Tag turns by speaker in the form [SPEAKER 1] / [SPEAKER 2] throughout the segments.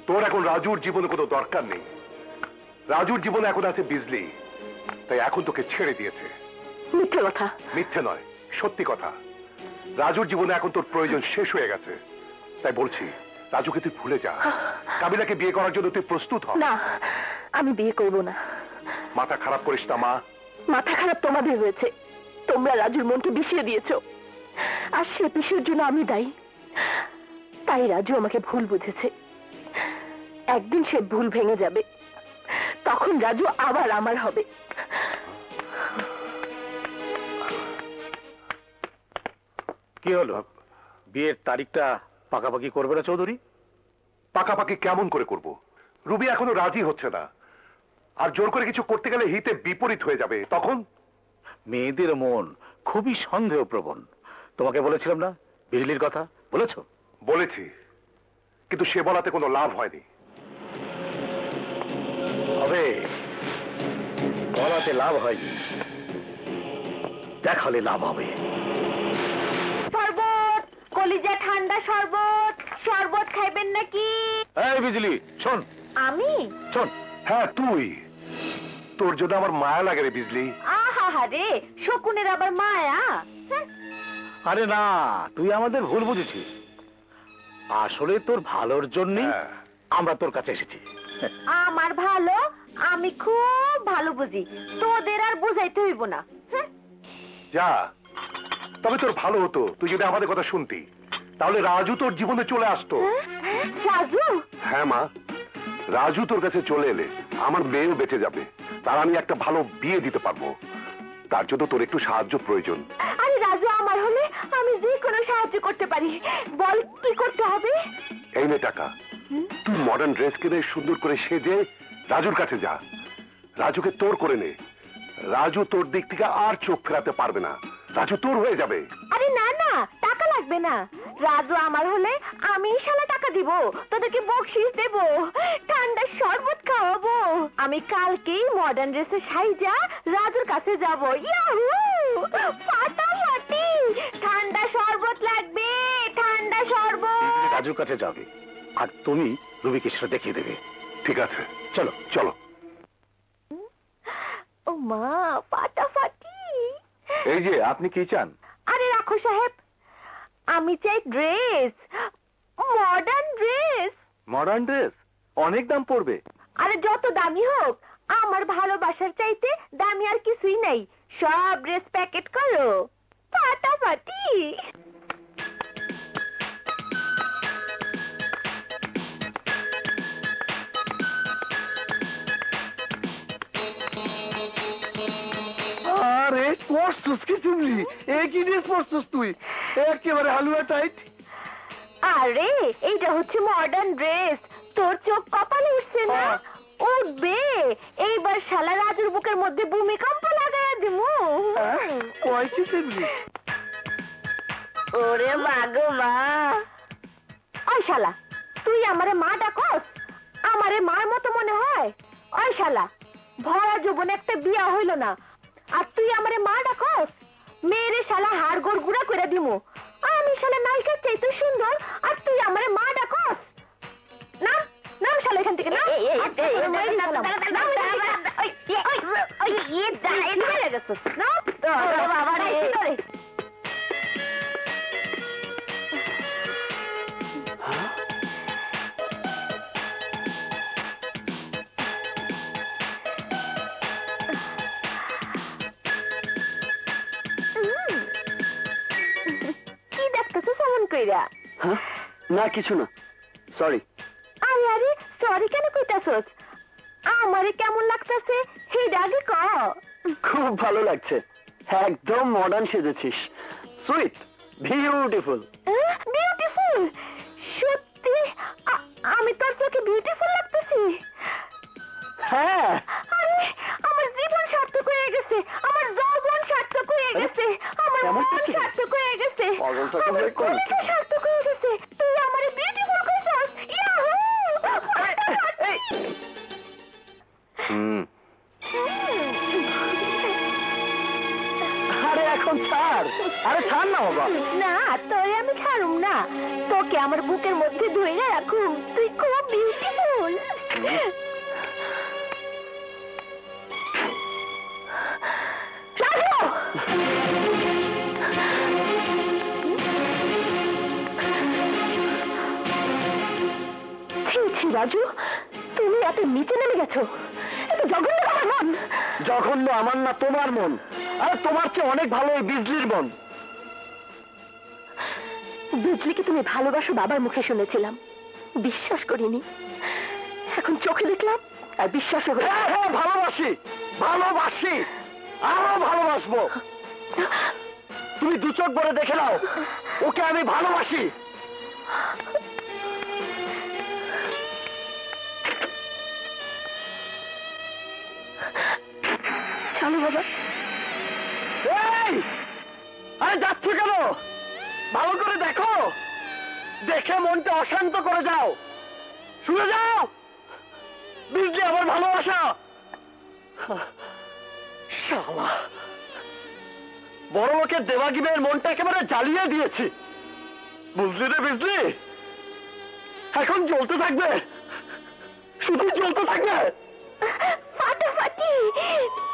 [SPEAKER 1] তোর এখন রাজুর জীবনে কোনো দরকার নেই। রাজুর জীবনে এখন আছে বিজলি, তাই এখন তোকে ছেড়ে দিয়েছে।
[SPEAKER 2] মিথ্যে কথা।
[SPEAKER 1] মিথ্যে নয়, সত্যি কথা। রাজুর জীবনে এখন তোর প্রয়োজন শেষ হয়ে গেছে, তাই বলছি রাজুকে তুই ভুলে যা। কাবিলাকে বিয়ে করার জন্য তুই প্রস্তুত হ।
[SPEAKER 2] না, আমি বিয়ে করব না।
[SPEAKER 1] মাথা খারাপ করিস না মা।
[SPEAKER 2] মাথা খারাপ তোমাদের হয়েছে। তোমরা রাজুর মনকে বিষিয়ে দিয়েছো, আর সে বিষের জন্য আমি দায়ী। তাই রাজু আমাকে ভুল বুঝেছে। একদিন সে ভুল ভেঙে যাবে, তখন রাজু আবার আমার হবে।
[SPEAKER 3] কি হলো, বিয়ের তারিখটা পাকাপাকি করবে না চৌধুরী?
[SPEAKER 1] পাকাপাকি কেমন করে করব? রুবি এখনো রাজি হচ্ছে না, আর জোর করে কিছু করতে গেলে হিতে বিপরীত হয়ে যাবে। তখন
[SPEAKER 3] মেয়েদের মন খুবই সন্দেহপ্রবণ। তোমাকে বলেছিলাম না বিজলির কথা? বলেছো?
[SPEAKER 1] বলেছি, কিন্তু সে বলাতে কোনো লাভ হয়নি।
[SPEAKER 3] হবে, বলাতে লাভ হয়নি, দেখালে লাভ হবে।
[SPEAKER 2] শরবত, কলিজা ঠান্ডা শরবত। শরবত খাইবেন নাকি?
[SPEAKER 3] এই বিজলি শোন।
[SPEAKER 2] আমি?
[SPEAKER 3] শোন।
[SPEAKER 1] হ্যাঁ তুই, তোর জন্য আমার মায়া লাগে রে বিজলি।
[SPEAKER 2] আহা রে, শকুনের আবার মায়া?
[SPEAKER 3] আরে না, তুই আমাদের ভুল বুঝেছিস। আসলে তোর ভালোর জন্যই আমরা তোর কাছে এসেছি।
[SPEAKER 2] আমার ভালো আমি খুব ভালো বুঝি, তোদের আর বুঝাইতে হইব না।
[SPEAKER 1] যা, তবে তোর ভালো হতো তুই যদি আমাদের কথা শুনতি, তাহলে রাজু তোর জীবনে চলে আসতো।
[SPEAKER 2] রাজু?
[SPEAKER 1] হ্যাঁ মা, রাজু তোর কাছে চলে এলে আমার মেয়েও বেঁচে যাবে, তার আমি একটা ভালো বিয়ে দিতে পারবো। তার জন্য তোর একটু সাহায্য প্রয়োজন।
[SPEAKER 2] আরে রাজু আমার হলে আমি যে কোনো সাহায্য করতে পারি। বল কি করতে হবে?
[SPEAKER 1] এই নে টাকা, তুই মডার্ন ড্রেস কিনে সুন্দর করে সেজে রাজুর কাছে যা। রাজুকে তোর করে নে। রাজু তোর দিক থেকে আর চোখ ফেরাতে পারবে না, রাজু তোর হয়ে যাবে।
[SPEAKER 2] আরে না না, টাকা লাগবে না। রাজু আমার হলে আমি শালা টাকা দিব, তোদেরকে বকশিস দেব, ঠান্ডা শরবত খাওয়াবো। আমি কালকেই মডার্ন ড্রেসে সাইজা রাজুর কাছে যাব। ইয়াহু, ফাটাফাটি ঠান্ডা শরবত লাগবে, ঠান্ডা শরবত।
[SPEAKER 3] রাজুর কাছে যাবে আর তুমি রুবিকে সেটা দেখিয়ে দেবে।
[SPEAKER 1] ঠিক আছে,
[SPEAKER 3] চলো
[SPEAKER 1] চলো।
[SPEAKER 2] ও মা, ফাটাফাটি।
[SPEAKER 3] এই যে, আপনি কি চান?
[SPEAKER 2] আরে রাখো সাহেব, আমি চাই dress, modern dress.
[SPEAKER 3] Modern dress অনেক দাম পড়বে।
[SPEAKER 2] আরে যত দামি হোক, আমার ভালোবাসার চাইতে দামি আর কিছুই নাই। সব ড্রেস প্যাকেট করো, ফাটাফাটি।
[SPEAKER 3] আরে পড়ছস কি তুমি? একই ড্রেস পড়ছস তুই, একেবারে হালুয়া টাইট।
[SPEAKER 2] আরে এইটা হচ্ছে মডার্ন ড্রেস, তোর চোখ কপালে উঠছে না? উঠবে, এইবার শালা রাজুর বুকের মধ্যে ভূমিকম্প লাগাইয়া দিমু।
[SPEAKER 3] কয় কি তুমি?
[SPEAKER 2] ওরে মা গো মা। ওই শালা, তুই আমারে মা ডাকস? আমারে মার মতো মনে হয়? ওই শালা, ভরা যৌবনে একটা বিয়া হইল না, আর তুই আমারে মা ডাকস? মেয়েরে শালা হাড় গোড় গুড়া করে দিমু। আমি শালা নায়িকার চাইতে সুন্দর, আর তুই আমারে মা ডাকস? না নাম শালা এখান থেকে, না। কি দেখতেছো সেমন কইরা?
[SPEAKER 3] না কিছু না, সরি।
[SPEAKER 2] আরে আরে, সরি কেন কইতাছস? আমারে কেমন লাগতাছে হেডা আগে ক।
[SPEAKER 3] খুব ভালো লাগছে, একদম মডার্ন সেজেছিস। Sweet, beautiful.
[SPEAKER 2] বিউটিফুল? সত্যি আমি তোর চোখে বিউটিফুল লাগতেছি?
[SPEAKER 3] হ্যাঁ।
[SPEAKER 2] আরে আমার জীবন সার্থক হয়ে গেছে, আমার যৌবন সার্থক হয়ে গেছে, আমার মন সার্থক হয়ে গেছে, আমার কলিজা সার্থক হয়ে গেছে। তুই আমারে বিউটিফুল কইছস। ইয়াহু!
[SPEAKER 3] আরে এখন ছাড়, আরে ছাড় না বাবা।
[SPEAKER 2] না, তোরে আমি ছাড়ুম না, তোকে আমার বুকের মধ্যে ধরে রাখুম। তুই খুব বিউটিফুল।
[SPEAKER 3] বিজলি।
[SPEAKER 2] রাজু, তুমি এত নিচে নেমে গেছো। এত জঘন্য আমার মন।
[SPEAKER 3] জঘন্য আমার না, তোমার মন। আরে তোমার চেয়ে অনেক ভালো এই বিজলির মন।
[SPEAKER 2] বিজলিকে তুমি ভালোবাসো বাবার মুখে শুনেছিলাম, বিশ্বাস করিনি। এখন চোখে দেখলাম আর বিশ্বাস হলো।
[SPEAKER 3] হ্যাঁ হ্যাঁ, ভালোবাসি, ভালোবাসি, আরো ভালোবাসবো। তুমি দু চোখ ভরে দেখে নাও, ওকে আমি ভালোবাসি।
[SPEAKER 2] চলো বাবা।
[SPEAKER 3] এই, আরে যাচ্ছ কেন? ভালো করে দেখো, দেখে মনটা অশান্ত করে যাও। শুনে যাও, বিজলি আমার ভালোবাসা। শালা, বড় লোকের দেবাগী মেয়ের মনটা একেবারে জ্বালিয়ে দিয়েছি। বুঝলি রে বিজলি? এখন জ্বলতে থাকবে, শুধু জ্বলতে থাকবে।
[SPEAKER 2] ফাটাফাটি,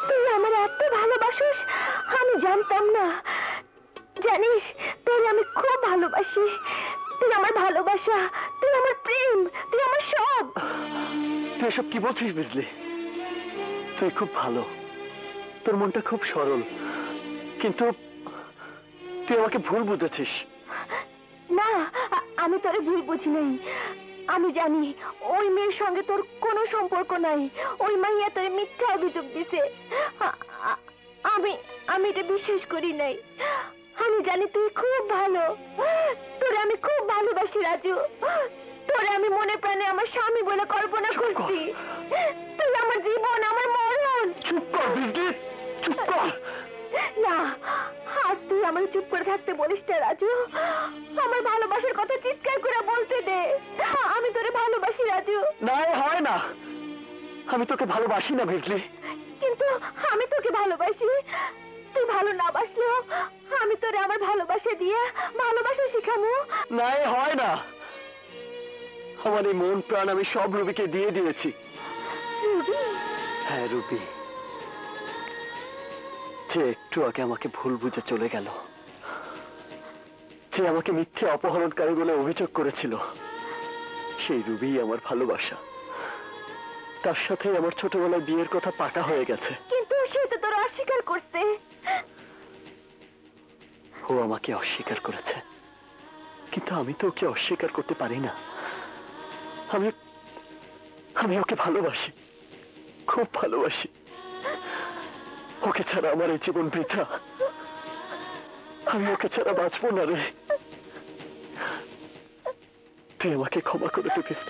[SPEAKER 2] তুই আমার এত ভালোবাসিস আমি জানতাম না। জানিস, তোর আমি খুব ভালোবাসি। তুই আমার ভালোবাসা, তুই আমার প্রেম, তুই আমার সব।
[SPEAKER 3] তুই এসব কি বলছিস বিজলি? তুই খুব ভালো, তোর মনটা খুব সরল, কিন্তু তুই আমাকে ভুল বুঝেছিস।
[SPEAKER 2] না, আমি তোরে ভুল বুঝি নাই। আমি জানি ওই মেয়ের সঙ্গে তোর কোনো সম্পর্ক নাই। ওই মাইয়া তোর মিথ্যা অভিযোগ দিছে। আমি আমি এটা বিশ্বাস করি নাই। আমি জানি তুই খুব ভালো। তোরে আমি খুব ভালোবাসি রাজু। তোরে আমি মনে প্রাণে আমার স্বামী বলে কল্পনা করছি। তুই আমার জীবন, আমার মরণ।
[SPEAKER 3] চুপ কর বিজলি, চুপ কর।
[SPEAKER 2] না, আজ তুই আমার চুপ করে থাকতে বলিস না রাজু। আমার ভালোবাসার কথা চিৎকার করে বলতে দে। আমি তোরে ভালোবাসি রাজু।
[SPEAKER 3] না, এ হয় না। আমি তোকে ভালোবাসি না বিজলি।
[SPEAKER 2] কিন্তু আমি তোকে ভালোবাসি। তুই ভালো না বাসলেও আমি তোরে আমার ভালোবাসা দিয়ে ভালোবাসা শিখামু।
[SPEAKER 3] না, এ হয় না। আমার এই মন প্রাণ আমি সব রুবিকে দিয়ে দিয়েছি।
[SPEAKER 2] রুবি?
[SPEAKER 3] হ্যাঁ রুবি, যে একটু আগে আমাকে ভুল বুঝে চলে গেল, যে আমাকে মিথ্যে অপহরণকারী বলে অভিযোগ করেছিল, সেই রুবি আমার ভালোবাসা। তার সাথে আমার ছোটবেলায় বিয়ের কথা পাকা হয়ে গেছে।
[SPEAKER 2] কিন্তু সে তো তোর অস্বীকার করছে।
[SPEAKER 3] ও আমাকে অস্বীকার করেছে, কিন্তু আমি তো ওকে অস্বীকার করতে পারি না। আমি আমি ওকে ভালোবাসি, খুব ভালোবাসি। ওকে ছাড়া আমার এই জীবন বৃথা। আমি ওকে ছাড়া বাঁচবো না রে। তুই আমাকে ক্ষমা করে দিস।